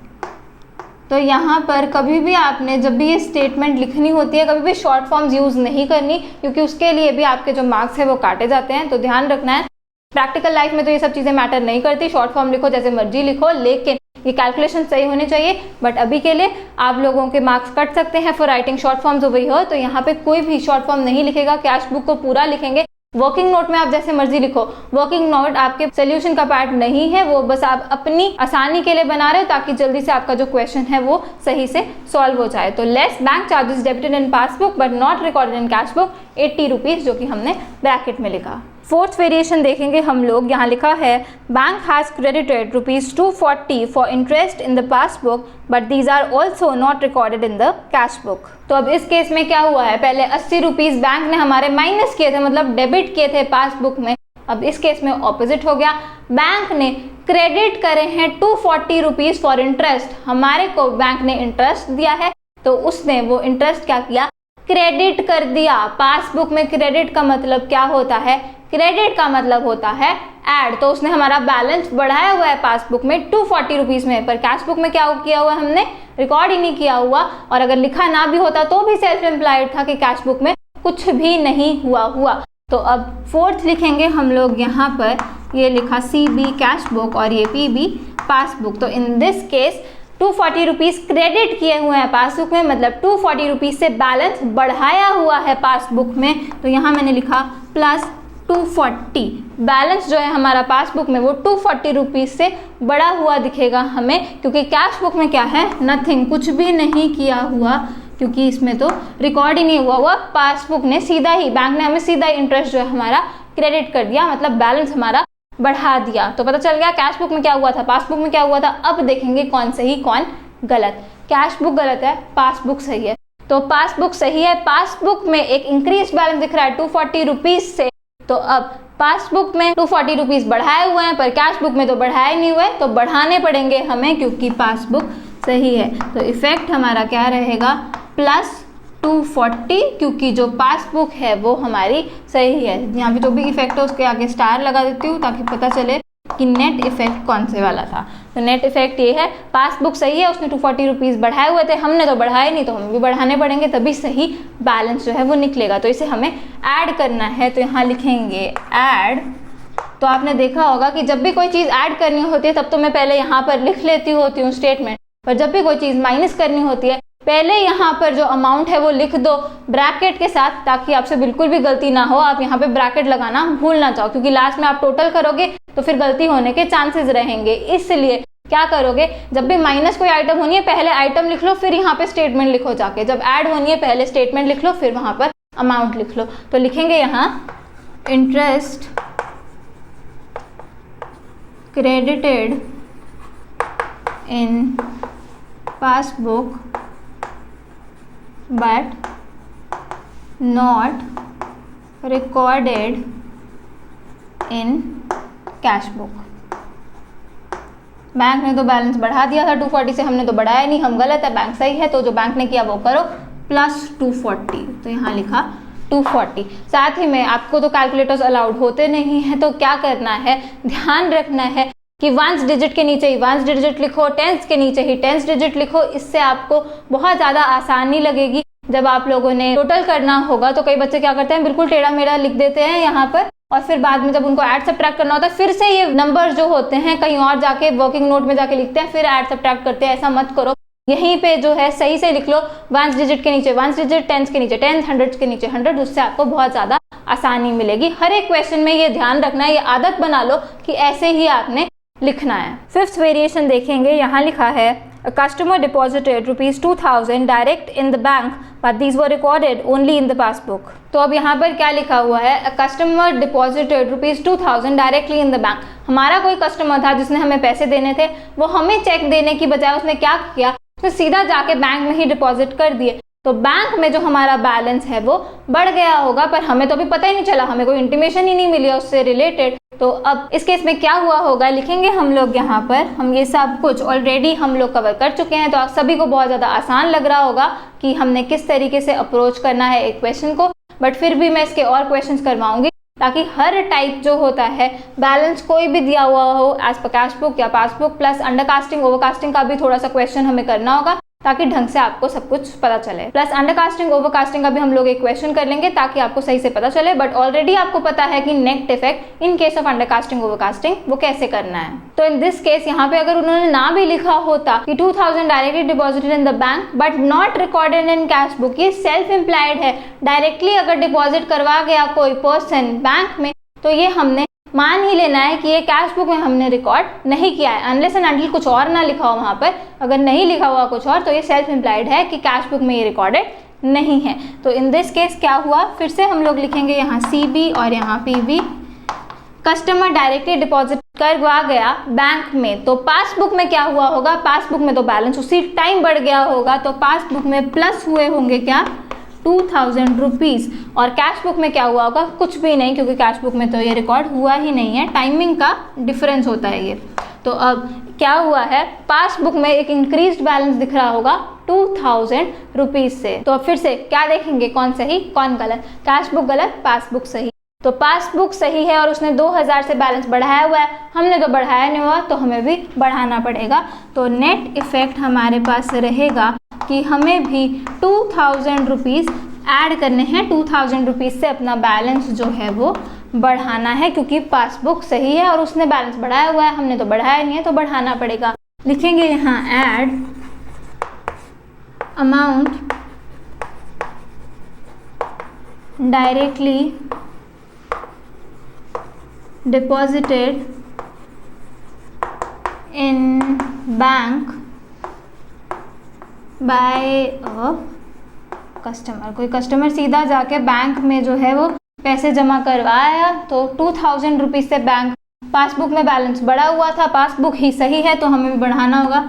तो यहाँ पर कभी भी आपने जब भी ये स्टेटमेंट लिखनी होती है, कभी भी शॉर्ट फॉर्म्स यूज़ नहीं करनी, क्योंकि उसके लिए भी आपके जो मार्क्स है वो काटे जाते हैं। तो ध्यान रखना है, प्रैक्टिकल लाइफ में तो ये सब चीज़ें मैटर नहीं करती, शॉर्ट फॉर्म लिखो जैसे मर्जी लिखो, लेकिन ये कैलकुलेशन सही होनी चाहिए। बट अभी के लिए आप लोगों के मार्क्स कट सकते हैं for writing short forms over here. तो यहाँ पे कोई भी शॉर्ट फॉर्म नहीं लिखेगा, कैश बुक को पूरा लिखेंगे। वर्किंग नोट में आप जैसे मर्जी लिखो, वर्किंग नोट आपके सोल्यूशन का पार्ट नहीं है, वो बस आप अपनी आसानी के लिए बना रहे हो ताकि जल्दी से आपका जो क्वेश्चन है वो सही से सॉल्व हो जाए। तो less bank charges debited in passbook but not recorded in cash book 80 rupees, जो कि हमने ब्रैकेट में लिखा। फोर्थ वेरिएशन देखेंगे हम लोग, यहाँ लिखा है bank has credited ₹240 for interest in the passbook but these are also not recorded in the cash book. तो अब इस केस में क्या हुआ है, पहले 80 रुपीज़ बैंक ने हमारे माइनस किए थे, मतलब डेबिट किए थे पासबुक में। अब इस केस में ऑपोजिट हो गया, बैंक ने क्रेडिट करे हैं 240 रुपीज़ फॉर इंटरेस्ट, हमारे को बैंक ने इंटरेस्ट दिया है, तो उसने वो इंटरेस्ट क्या किया, क्रेडिट कर दिया। पासबुक में क्रेडिट का मतलब क्या होता है? क्रेडिट का मतलब होता है ऐड। तो उसने हमारा बैलेंस बढ़ाया हुआ है पासबुक में 240 रुपीज़ में, पर कैश बुक में क्या किया हुआ है? हमने रिकॉर्ड ही नहीं किया हुआ, और अगर लिखा ना भी होता तो भी सेल्फ एम्प्लॉयड था कि कैश बुक में कुछ भी नहीं हुआ। तो अब फोर्थ लिखेंगे हम लोग यहाँ पर, ये लिखा CB कैश बुक और ये PB पासबुक। तो इन दिस केस 240 रुपीज़ क्रेडिट किए हुए हैं पासबुक में, मतलब 240 रुपीज़ से बैलेंस बढ़ाया हुआ है पासबुक में। तो यहाँ मैंने लिखा प्लस 240। बैलेंस जो है हमारा पासबुक में वो 240 रुपीज़ से बढ़ा हुआ दिखेगा हमें, क्योंकि कैश बुक में क्या है? नथिंग, कुछ भी नहीं किया हुआ, क्योंकि इसमें तो रिकॉर्ड ही नहीं हुआ। पासबुक ने सीधा ही, बैंक ने हमें सीधा इंटरेस्ट जो है हमारा क्रेडिट कर दिया, मतलब बैलेंस हमारा बढ़ा दिया। तो पता चल गया कैश बुक में क्या हुआ था, पासबुक में क्या हुआ था। अब देखेंगे कौन सही कौन गलत। कैश बुक गलत है, पासबुक सही है। तो पासबुक सही है, पासबुक में एक इंक्रीज बैलेंस दिख रहा है 240 रुपीज़ से। तो अब पासबुक में 240 रुपीज़ बढ़ाए हुए हैं, पर कैश बुक में तो बढ़ाए नहीं हुए, तो बढ़ाने पड़ेंगे हमें, क्योंकि पासबुक सही है। तो इफेक्ट हमारा क्या रहेगा? प्लस 240, क्योंकि जो पासबुक है वो हमारी सही है। यहाँ पे जो भी इफेक्ट है उसके आगे स्टार लगा देती हूँ ताकि पता चले कि नेट इफेक्ट कौन से वाला था। तो नेट इफेक्ट ये है, पासबुक सही है, उसने 240 रुपीज़ बढ़ाए हुए थे, हमने तो बढ़ाए नहीं, तो हमें भी बढ़ाने पड़ेंगे, तभी सही बैलेंस जो है वो निकलेगा। तो इसे हमें ऐड करना है, तो यहाँ लिखेंगे ऐड। तो आपने देखा होगा कि जब भी कोई चीज़ ऐड करनी होती है तब तो मैं पहले यहाँ पर लिख लेती होती हूँ स्टेटमेंट, पर जब भी कोई चीज़ माइनस करनी होती है पहले यहाँ पर जो अमाउंट है वो लिख दो ब्रैकेट के साथ, ताकि आपसे बिल्कुल भी गलती ना हो, आप यहाँ पे ब्रैकेट लगाना भूल ना जाओ, क्योंकि लास्ट में आप टोटल करोगे तो फिर गलती होने के चांसेस रहेंगे। इसलिए क्या करोगे, जब भी माइनस कोई आइटम होनी है पहले आइटम लिख लो, फिर यहाँ पे स्टेटमेंट लिखो जाके। जब ऐड होनी है पहले स्टेटमेंट लिख लो, फिर वहाँ पर अमाउंट लिख लो। तो लिखेंगे यहाँ interest credited in passbook but not recorded in cash book। Bank ने तो बैलेंस बढ़ा दिया था 240 से, हमने तो बढ़ाया नहीं, हम गलत है, बैंक सही है। तो जो बैंक ने किया वो करो प्लस 240। तो यहाँ लिखा 240। साथ ही में आपको तो कैलकुलेटर्स अलाउड होते नहीं हैं, तो क्या करना है, ध्यान रखना है कि वंस डिजिट के नीचे ही वंस डिजिट लिखो, टेंस के नीचे ही टेंस डिजिट लिखो। इससे आपको बहुत ज़्यादा आसानी लगेगी जब आप लोगों ने टोटल करना होगा। तो कई बच्चे क्या करते हैं, बिल्कुल टेढ़ा मेढ़ा लिख देते हैं यहाँ पर, और फिर बाद में जब उनको ऐड सब्ट्रैक्ट करना होता है फिर से ये नंबर जो होते हैं कहीं और जाके वर्किंग नोट में जाके लिखते हैं, फिर ऐड सब्ट्रैक्ट करते हैं। ऐसा मत करो, यहीं पे जो है सही से लिख लो, वंस डिजिट के नीचे वंस डिजिट, टेंस के नीचे टेंस, हंड्रेड्स के नीचे हंड्रेड। उससे आपको बहुत ज़्यादा आसानी मिलेगी। हर एक क्वेश्चन में ये ध्यान रखना है, ये आदत बना लो कि ऐसे ही आपने लिखना है। फिफ्थ वेरिएशन देखेंगे, यहाँ लिखा है A customer deposited ₹2000 direct in the bank, but these were recorded only in the passbook। तो अब यहाँ पर क्या लिखा हुआ है, A customer deposited ₹2000 directly in the bank। हमारा कोई कस्टमर था जिसने हमें पैसे देने थे, वो हमें चेक देने की बजाय उसने क्या किया, उसने सीधा जाके बैंक में ही डिपॉजिट कर दिए। तो बैंक में जो हमारा बैलेंस है वो बढ़ गया होगा, पर हमें तो अभी पता ही नहीं चला, हमें कोई इंटीमेशन ही नहीं मिली उससे रिलेटेड। तो अब इस केस में क्या हुआ होगा, लिखेंगे हम लोग यहाँ पर, हम ये सब कुछ ऑलरेडी हम लोग कवर कर चुके हैं, तो आप सभी को बहुत ज़्यादा आसान लग रहा होगा कि हमने किस तरीके से अप्रोच करना है एक क्वेश्चन को। बट फिर भी मैं इसके और क्वेश्चंस करवाऊंगी, ताकि हर टाइप जो होता है बैलेंस कोई भी दिया हुआ हो एज पर कैश बुक या पासबुक, प्लस अंडरकास्टिंग ओवरकास्टिंग का भी थोड़ा सा क्वेश्चन हमें करना होगा, ताकि ढंग से आपको सब कुछ पता चले। प्लस अंडरकास्टिंग ओवरकास्टिंग का भी हम लोग एक क्वेश्चन कर लेंगे ताकि आपको सही से पता चले। बट ऑलरेडी आपको पता है कि net effect in case of undercasting overcasting वो कैसे करना है। तो इन दिस केस यहाँ पे अगर उन्होंने ना भी लिखा होता कि 2000 directly deposited in the bank but not recorded in cash book, ये सेल्फ एम्प्लॉयड है। डायरेक्टली अगर डिपॉजिट करवा गया कोई पर्सन बैंक में, तो ये हमने मान ही लेना है कि ये कैश बुक में हमने रिकॉर्ड नहीं किया है, अनलेस एंड अनटिल कुछ और ना लिखा हो वहाँ पर। अगर नहीं लिखा हुआ कुछ और, तो ये सेल्फ एम्प्लॉयड है कि कैश बुक में ये रिकॉर्डेड नहीं है। तो इन दिस केस क्या हुआ, फिर से हम लोग लिखेंगे यहाँ CB और यहाँ PB। कस्टमर डायरेक्टली डिपॉजिट करवा गया बैंक में, तो पासबुक में क्या हुआ होगा, पासबुक में तो बैलेंस उसी टाइम बढ़ गया होगा, तो पासबुक में प्लस हुए होंगे क्या, 2000 रुपीज़। और कैश बुक में क्या हुआ होगा, कुछ भी नहीं, क्योंकि कैश बुक में तो ये रिकॉर्ड हुआ ही नहीं है, टाइमिंग का डिफरेंस होता है ये। तो अब क्या हुआ है, पासबुक में एक इंक्रीज्ड बैलेंस दिख रहा होगा 2000 रुपीज से। तो अब फिर से क्या देखेंगे, कौन सही कौन गलत, कैश बुक गलत, पासबुक सही। तो पासबुक सही है और उसने 2000 से बैलेंस बढ़ाया हुआ है, हमने तो बढ़ाया नहीं हुआ, तो हमें भी बढ़ाना पड़ेगा। तो नेट इफेक्ट हमारे पास रहेगा कि हमें भी 2000 रुपीज़ ऐड करने हैं, 2000 रुपीज़ से अपना बैलेंस जो है वो बढ़ाना है, क्योंकि पासबुक सही है और उसने बैलेंस बढ़ाया हुआ है, हमने तो बढ़ाया नहीं है, तो बढ़ाना पड़ेगा। लिखेंगे यहाँ add amount directly deposited in bank by a customer। कोई कस्टमर सीधा जाके बैंक में जो है वो पैसे जमा करवाया, तो 2000 रुपीज़ से बैंक पासबुक में बैलेंस बढ़ा हुआ था, पासबुक ही सही है तो हमें भी बढ़ाना होगा।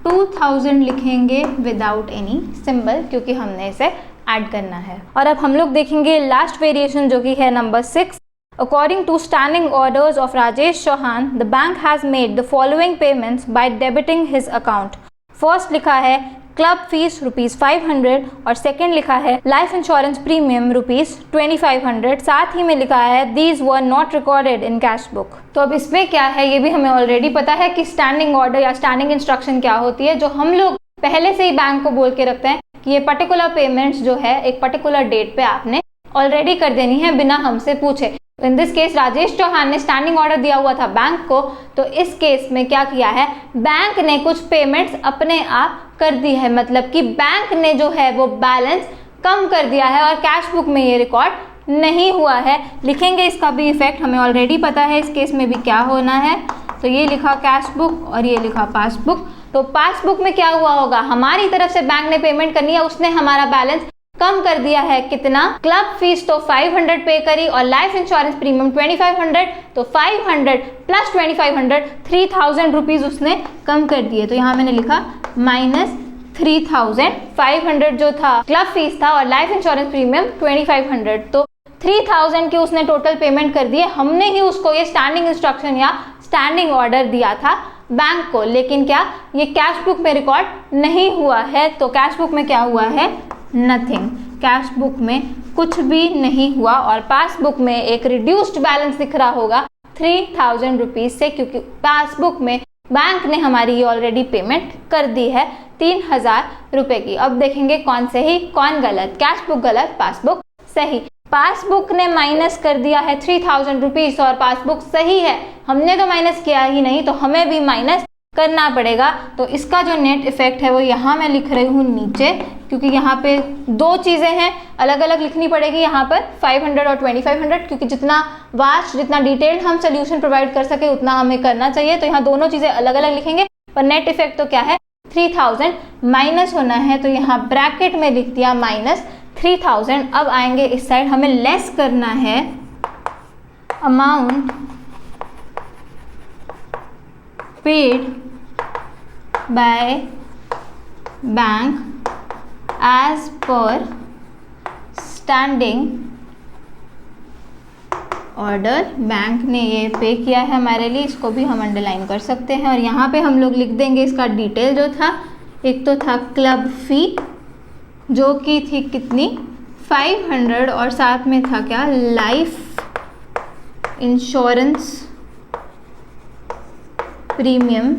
2000 लिखेंगे विदाउट एनी सिंबल, क्योंकि हमने इसे ऐड करना है। और अब हम लोग देखेंगे लास्ट वेरिएशन जो कि है number 6। According to standing orders of Rajesh Chauhan, the bank has made the following payments by debiting his account. First लिखा है क्लब फीस ₹500 और सेकंड लिखा है लाइफ इंश्योरेंस प्रीमियम ₹2500। साथ ही में लिखा है these were not recorded in cash book। तो अब इसमें क्या है, ये भी हमें ऑलरेडी पता है कि स्टैंडिंग ऑर्डर या स्टैंडिंग इंस्ट्रक्शन क्या होती है, जो हम लोग पहले से ही बैंक को बोल के रखते हैं कि ये पर्टिकुलर पेमेंट्स जो है एक पर्टिकुलर डेट पे आपने ऑलरेडी कर देनी है बिना हमसे पूछे। In this case Rajesh Chauhan ने स्टैंडिंग ऑर्डर दिया हुआ था बैंक को, तो इस केस में क्या किया है, बैंक ने कुछ पेमेंट्स अपने आप कर दी है, मतलब कि बैंक ने जो है वो बैलेंस कम कर दिया है और कैश बुक में ये रिकॉर्ड नहीं हुआ है। लिखेंगे इसका भी इफेक्ट, हमें ऑलरेडी पता है इस केस में भी क्या होना है। तो ये लिखा कैश बुक और ये लिखा पासबुक। तो पासबुक में क्या हुआ होगा, हमारी तरफ से बैंक ने पेमेंट करनी है, उसने हमारा बैलेंस कम कर दिया है। कितना, क्लब फीस तो 500 पे करी और लाइफ इंश्योरेंस प्रीमियम 2500, तो 500 प्लस 2500 3000 रुपीज उसने कम कर दिए। तो यहाँ मैंने लिखा -3000। 500 जो था क्लब फीस था और लाइफ इंश्योरेंस प्रीमियम 2500, तो 3000 की उसने टोटल पेमेंट कर दी है। हमने ही उसको ये स्टैंडिंग इंस्ट्रक्शन या स्टैंडिंग ऑर्डर दिया था बैंक को, लेकिन क्या ये कैश बुक में रिकॉर्ड नहीं हुआ है। तो कैश बुक में क्या हुआ है, नथिंग, कैश बुक में कुछ भी नहीं हुआ। और पासबुक में एक रिड्यूस्ड बैलेंस दिख रहा होगा 3000 रुपीज से, क्योंकि पासबुक में बैंक ने हमारी ये ऑलरेडी पेमेंट कर दी है 3000 रुपए की। अब देखेंगे कौन सही कौन गलत, कैश बुक गलत, पासबुक सही। पासबुक ने माइनस कर दिया है 3000 रुपीज और पासबुक सही है, हमने तो माइनस किया ही नहीं, तो हमें भी माइनस करना पड़ेगा। तो इसका जो नेट इफेक्ट है वो यहाँ मैं लिख रही हूँ नीचे, क्योंकि यहाँ पे दो चीज़ें हैं अलग अलग लिखनी पड़ेगी। यहाँ पर 500 और 2500, क्योंकि जितना वास्ट जितना डिटेल्ड हम सोल्यूशन प्रोवाइड कर सके उतना हमें करना चाहिए। तो यहाँ दोनों चीज़ें अलग अलग लिखेंगे, पर नेट इफेक्ट तो क्या है 3000 माइनस होना है, तो यहाँ ब्रैकेट में लिख दिया -3000। अब आएंगे इस साइड, हमें लेस करना है amount paid by bank as per standing order. Bank ने ये पे किया है हमारे लिए, इसको भी हम अंडरलाइन कर सकते हैं। और यहाँ पे हम लोग लिख देंगे इसका डिटेल जो था, एक तो था क्लब फी जो कि थी कितनी 500 और साथ में था क्या लाइफ इंश्योरेंस प्रीमियम,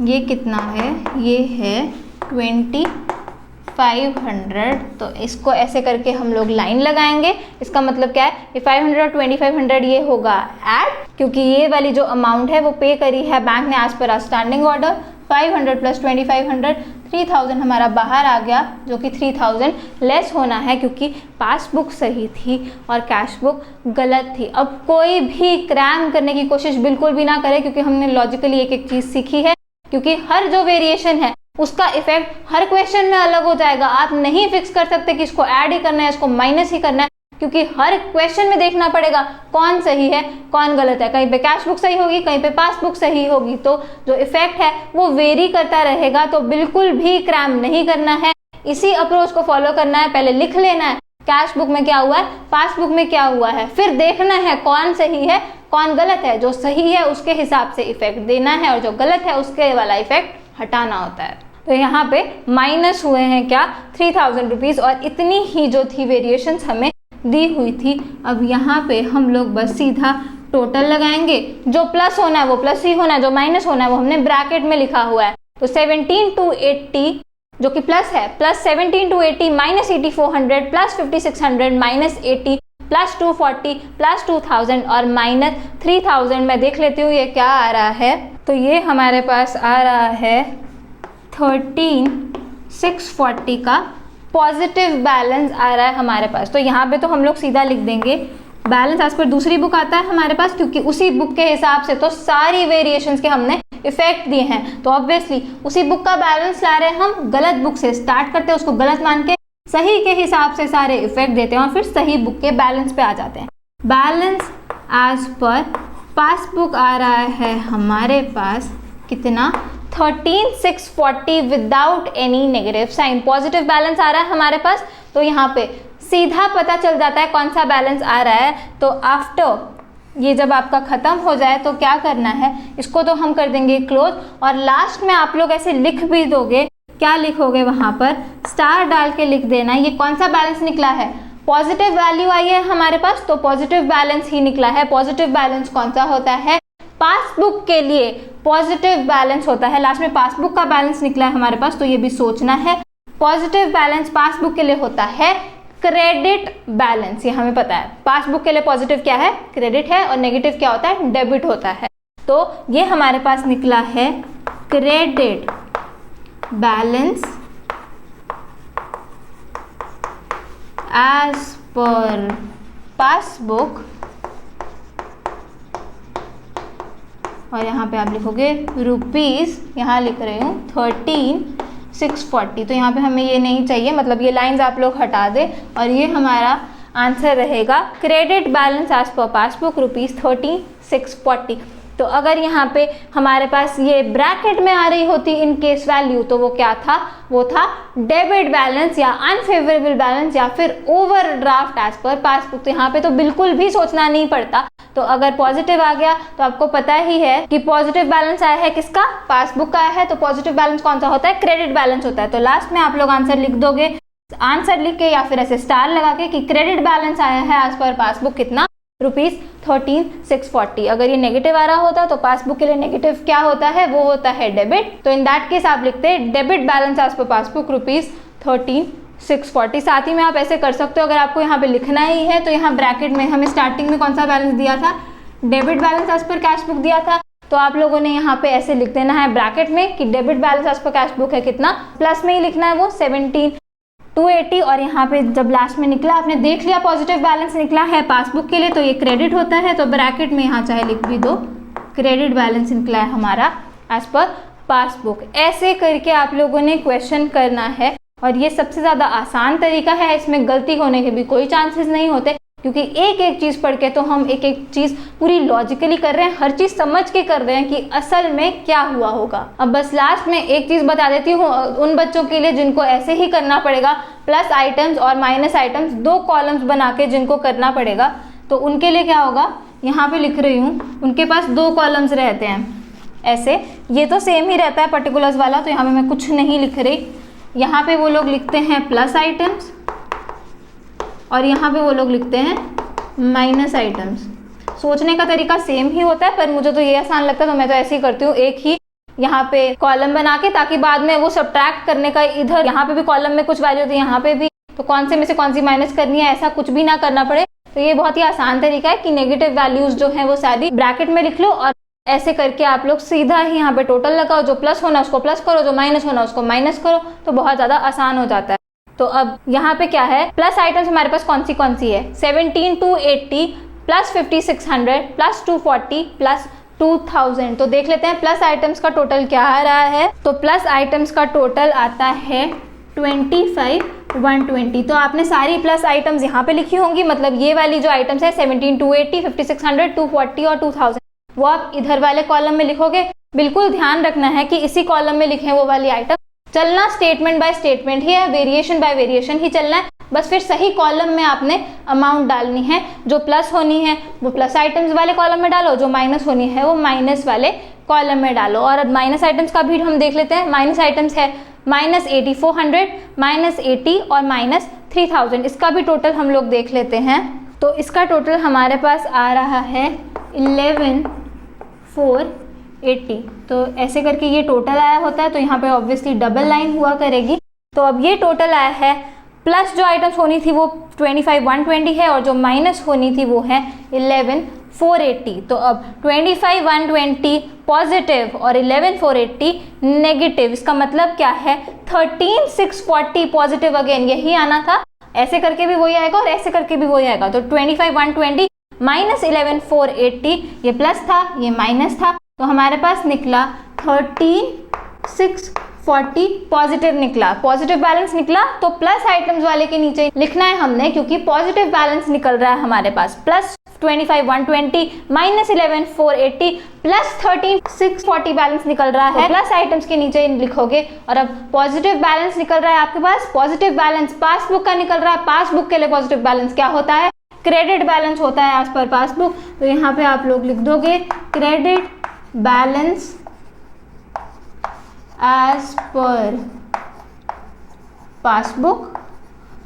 ये कितना है, ये है 2500। तो इसको ऐसे करके हम लोग लाइन लगाएंगे। इसका मतलब क्या है, ये 500 और 2500 ये होगा ऐड, क्योंकि ये वाली जो अमाउंट है वो पे करी है बैंक ने as per standing order. 500 plus 2500 3000 हमारा बाहर आ गया, जो कि 3000 लेस होना है क्योंकि पासबुक सही थी और कैश बुक गलत थी। अब कोई भी क्रैम करने की कोशिश बिल्कुल भी ना करे, क्योंकि हमने लॉजिकली एक एक चीज़ सीखी है, क्योंकि हर जो वेरिएशन है उसका इफेक्ट हर क्वेश्चन में अलग हो जाएगा। आप नहीं फिक्स कर सकते कि इसको ऐड ही करना है, इसको माइनस ही करना है, क्योंकि हर क्वेश्चन में देखना पड़ेगा कौन सही है कौन गलत है। कहीं पे कैश बुक सही होगी, कहीं पे पासबुक सही होगी, तो जो इफेक्ट है वो वेरी करता रहेगा। तो बिल्कुल भी क्रैम नहीं करना है, इसी अप्रोच को फॉलो करना है। पहले लिख लेना है कैश बुक में क्या हुआ है, पासबुक में क्या हुआ है, फिर देखना है कौन सही है कौन गलत है, जो सही है उसके हिसाब से इफेक्ट देना है और जो गलत है उसके वाला इफेक्ट हटाना होता है। तो यहाँ पे माइनस हुए हैं क्या 3000 रुपीज़, और इतनी ही जो थी वेरिएशंस हमें दी हुई थी। अब यहाँ पे हम लोग बस सीधा टोटल लगाएंगे, जो प्लस होना है वो प्लस ही होना है, जो माइनस होना है वो हमने ब्रैकेट में लिखा हुआ है। तो 17 to 80 जो कि प्लस है, plus 17 to 80 minus 8400 plus 5600 minus 80 plus 240 plus 2000 और माइनस 3000। मैं देख लेती हूँ ये क्या आ रहा है। तो ये हमारे पास आ रहा है 13640 का पॉजिटिव बैलेंस आ रहा है हमारे पास। तो यहाँ पे तो हम लोग सीधा लिख देंगे बैलेंस एज पर दूसरी बुक आता है हमारे पास, क्योंकि उसी बुक के हिसाब से तो सारी वेरिएशंस के हमने इफेक्ट दिए हैं। तो ऑब्वियसली उसी बुक का बैलेंस ला रहे हैं हम, गलत बुक से स्टार्ट करते हैं, उसको गलत मान के सही के हिसाब से सारे इफेक्ट देते हैं और फिर सही बुक के बैलेंस पे आ जाते हैं। बैलेंस एज पर पासबुक आ रहा है हमारे पास कितना 13640 without any negative sign. Positive balance आ रहा है हमारे पास, तो यहाँ पे सीधा पता चल जाता है कौन सा बैलेंस आ रहा है। तो आफ्टर ये जब आपका ख़त्म हो जाए तो क्या करना है, इसको तो हम कर देंगे क्लोज, और लास्ट में आप लोग ऐसे लिख भी दोगे। क्या लिखोगे वहाँ पर, स्टार डाल के लिख देना ये कौन सा बैलेंस निकला है। पॉजिटिव वैल्यू आई है हमारे पास तो पॉजिटिव बैलेंस ही निकला है। पॉजिटिव बैलेंस कौन सा होता है, पासबुक के लिए पॉजिटिव बैलेंस होता है। लास्ट में पासबुक का बैलेंस निकला है हमारे पास, तो ये भी सोचना है। पॉजिटिव बैलेंस पासबुक के लिए होता है क्रेडिट बैलेंस, ये हमें पता है। पासबुक के लिए पॉजिटिव क्या है, क्रेडिट है, और नेगेटिव क्या होता है, डेबिट होता है। तो ये हमारे पास निकला है credit balance as per passbook, और यहाँ पे आप लिखोगे रुपीज़, यहाँ लिख रही हूँ 13640। तो यहाँ पे हमें ये नहीं चाहिए, मतलब ये लाइंस आप लोग हटा दे, और ये हमारा आंसर रहेगा credit balance as per passbook rupees 13640। तो अगर यहाँ पे हमारे पास ये ब्रैकेट में आ रही होती इन केस वैल्यू, तो वो क्या था, वो था डेबिट बैलेंस या अनफेवरेबल बैलेंस या फिर ओवरड्राफ्ट एज पर पासबुक। तो यहाँ पे तो बिल्कुल भी सोचना नहीं पड़ता। तो अगर पॉजिटिव आ गया तो आपको पता ही है कि पॉजिटिव बैलेंस आया है किसका, पासबुक का आया है, तो पॉजिटिव बैलेंस कौन सा होता है, क्रेडिट बैलेंस होता है। तो लास्ट में आप लोग आंसर लिख दोगे, आंसर लिख के या फिर ऐसे स्टार लगा के कि क्रेडिट बैलेंस आया है एज पर पासबुक कितना, रुपीज़ 13640। अगर ये नेगेटिव आ रहा होता तो पासबुक के लिए नेगेटिव क्या होता है, वो होता है डेबिट। तो इन दैट केस आप लिखते हैं debit balance as per passbook rupees 13640। साथ ही में आप ऐसे कर सकते हो, अगर आपको यहाँ पे लिखना ही है तो यहाँ ब्रैकेट में हमें स्टार्टिंग में कौन सा बैलेंस दिया था, debit balance as per cash book दिया था। तो आप लोगों ने यहाँ पे ऐसे लिख देना है ब्रैकेट में कि debit balance as per cash book है कितना, प्लस में ही लिखना है वो 17280, और यहाँ पे जब लास्ट में निकला आपने देख लिया पॉजिटिव बैलेंस निकला है पासबुक के लिए, तो ये क्रेडिट होता है। तो ब्रैकेट में यहाँ चाहे लिख भी दो क्रेडिट बैलेंस निकला है हमारा एज पर पासबुक। ऐसे करके आप लोगों ने क्वेश्चन करना है, और ये सबसे ज़्यादा आसान तरीका है, इसमें गलती होने के भी कोई चांसेस नहीं होते, क्योंकि एक एक चीज़ पढ़ के तो हम एक एक चीज़ पूरी लॉजिकली कर रहे हैं, हर चीज़ समझ के कर रहे हैं कि असल में क्या हुआ होगा। अब बस लास्ट में एक चीज़ बता देती हूँ उन बच्चों के लिए जिनको ऐसे ही करना पड़ेगा, प्लस आइटम्स और माइनस आइटम्स 2 कॉलम्स बना के जिनको करना पड़ेगा, तो उनके लिए क्या होगा, यहाँ पे लिख रही हूँ, उनके पास 2 कॉलम्स रहते हैं ऐसे। ये तो सेम ही रहता है पर्टिकुलर्स वाला, तो यहाँ पे मैं कुछ नहीं लिख रही। यहाँ पे वो लोग लिखते हैं प्लस आइटम्स और यहाँ पे वो लोग लिखते हैं माइनस आइटम्स। सोचने का तरीका सेम ही होता है, पर मुझे तो ये आसान लगता है तो मैं तो ऐसे ही करती हूँ, एक ही यहाँ पे कॉलम बना के, ताकि बाद में वो सब्ट्रैक्ट करने का इधर यहाँ पे भी कॉलम में कुछ वैल्यू थी, यहाँ पे भी, तो कौन से में से कौन सी माइनस करनी है ऐसा कुछ भी ना करना पड़े। तो ये बहुत ही आसान तरीका है कि नेगेटिव वैल्यूज जो है वो सारी ब्रैकेट में लिख लो, और ऐसे करके आप लोग सीधा ही यहाँ पे टोटल लगाओ, जो प्लस होना उसको प्लस करो, जो माइनस होना उसको माइनस करो, तो बहुत ज़्यादा आसान हो जाता है। तो अब यहाँ पे क्या है, प्लस आइटम्स हमारे पास कौन सी है, 17 to 80 प्लस 5600 प्लस 240 प्लस 2000। तो देख लेते हैं प्लस आइटम्स का टोटल क्या आ रहा है। तो प्लस आइटम्स का टोटल आता है 25120। तो आपने सारी प्लस आइटम्स यहाँ पे लिखी होंगी, मतलब ये वाली जो आइटम्स है 17 to 80, 5600, 240 और 2000, वो आप इधर वाले कॉलम में लिखोगे। बिल्कुल ध्यान रखना है कि इसी कॉलम में लिखें वो वाली आइटम, चलना स्टेटमेंट बाय स्टेटमेंट ही है, वेरिएशन बाय वेरिएशन ही चलना है। बस फिर सही कॉलम में आपने अमाउंट डालनी है, जो प्लस होनी है वो प्लस आइटम्स वाले कॉलम में डालो, जो माइनस होनी है वो माइनस वाले कॉलम में डालो। और अब माइनस आइटम्स का भी हम देख लेते हैं। माइनस आइटम्स है -8400, -80 और -3000। इसका भी टोटल हम लोग देख लेते हैं। तो इसका टोटल हमारे पास आ रहा है 11480। तो ऐसे करके ये टोटल आया होता है, तो यहाँ पे ऑब्वियसली डबल लाइन हुआ करेगी। तो अब ये टोटल आया है, प्लस जो आइटम्स होनी थी वो 25120 है और जो माइनस होनी थी वो है 11480। तो अब 25120 पॉजिटिव और 11480 नेगेटिव, इसका मतलब क्या है 13640 पॉजिटिव। अगेन यही आना था, ऐसे करके भी वही आएगा और ऐसे करके भी वही आएगा। तो 25120 माइनस 11480, ये प्लस था ये माइनस था, तो हमारे पास निकला 13640 पॉजिटिव निकला। पॉजिटिव बैलेंस निकला तो प्लस आइटम्स वाले के नीचे लिखना है हमने, क्योंकि पॉजिटिव बैलेंस निकल रहा है हमारे पास। प्लस 25120 माइनस 11480 प्लस 13640 बैलेंस निकल रहा है, प्लस आइटम्स के नीचे लिखोगे। और अब पॉजिटिव बैलेंस निकल रहा है आपके पास, पॉजिटिव बैलेंस पासबुक का निकल रहा है। पासबुक के लिए पॉजिटिव बैलेंस क्या होता है, क्रेडिट बैलेंस होता है एज पर पासबुक। तो यहाँ पे आप लोग लिख दोगे credit balance as per passbook,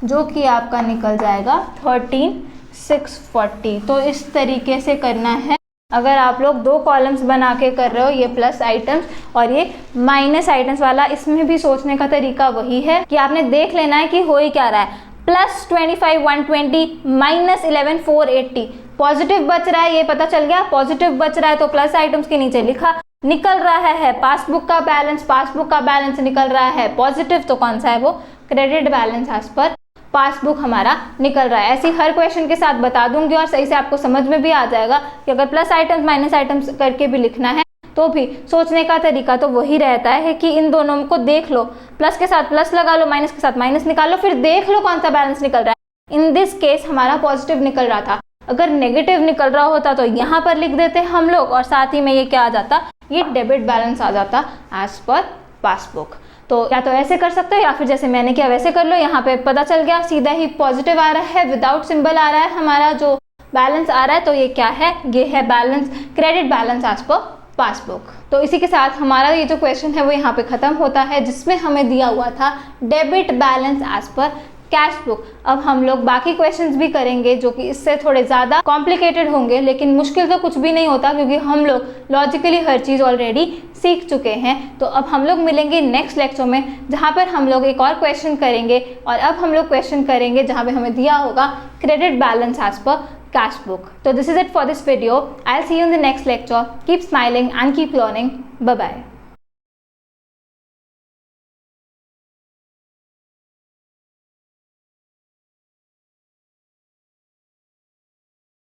जो कि आपका निकल जाएगा 13640। तो इस तरीके से करना है। अगर आप लोग दो कॉलम्स बना के कर रहे हो, ये प्लस आइटम्स और ये माइनस आइटम्स वाला, इसमें भी सोचने का तरीका वही है कि आपने देख लेना है कि हो ही क्या रहा है। प्लस 25120 माइनस 11480 पॉजिटिव बच रहा है, ये पता चल गया पॉजिटिव बच रहा है, तो प्लस आइटम्स के नीचे लिखा। निकल रहा है पासबुक का बैलेंस, पासबुक का बैलेंस निकल रहा है पॉजिटिव, तो कौन सा है वो credit balance as per passbook हमारा निकल रहा है। ऐसी हर क्वेश्चन के साथ बता दूंगी और सही से आपको समझ में भी आ जाएगा कि अगर प्लस आइटम्स माइनस आइटम्स करके भी लिखना है तो भी सोचने का तरीका तो वही रहता है कि इन दोनों को देख लो, प्लस के साथ प्लस लगा लो, माइनस के साथ माइनस निकाल लो, फिर देख लो कौन सा बैलेंस निकल रहा है। इन दिस केस हमारा पॉजिटिव निकल रहा था, अगर नेगेटिव निकल रहा होता तो यहाँ पर लिख देते हम लोग और साथ ही में ये क्या आ जाता, ये डेबिट बैलेंस आ जाता एज पर पासबुक। तो या तो ऐसे कर सकते हो या फिर जैसे मैंने किया वैसे कर लो। यहाँ पे पता चल गया सीधा ही पॉजिटिव आ रहा है, विदाउट सिंबल आ रहा है हमारा जो बैलेंस आ रहा है, तो ये क्या है, ये है balance, credit balance as per passbook. तो इसी के साथ हमारा ये जो क्वेश्चन है वो यहाँ पे खत्म होता है, जिसमें हमें दिया हुआ था debit balance as per cash book. अब हम लोग बाकी क्वेश्चंस भी करेंगे जो कि इससे थोड़े ज़्यादा कॉम्प्लिकेटेड होंगे, लेकिन मुश्किल तो कुछ भी नहीं होता क्योंकि हम लोग लॉजिकली हर चीज़ ऑलरेडी सीख चुके हैं। तो अब हम लोग मिलेंगे नेक्स्ट लेक्चर में, जहाँ पर हम लोग एक और क्वेश्चन करेंगे। और अब हम लोग क्वेश्चन करेंगे जहाँ पे हमें दिया होगा credit balance as per cash book. So this is it for this video. I'll see you in the next lecture. Keep smiling and keep learning. Bye bye.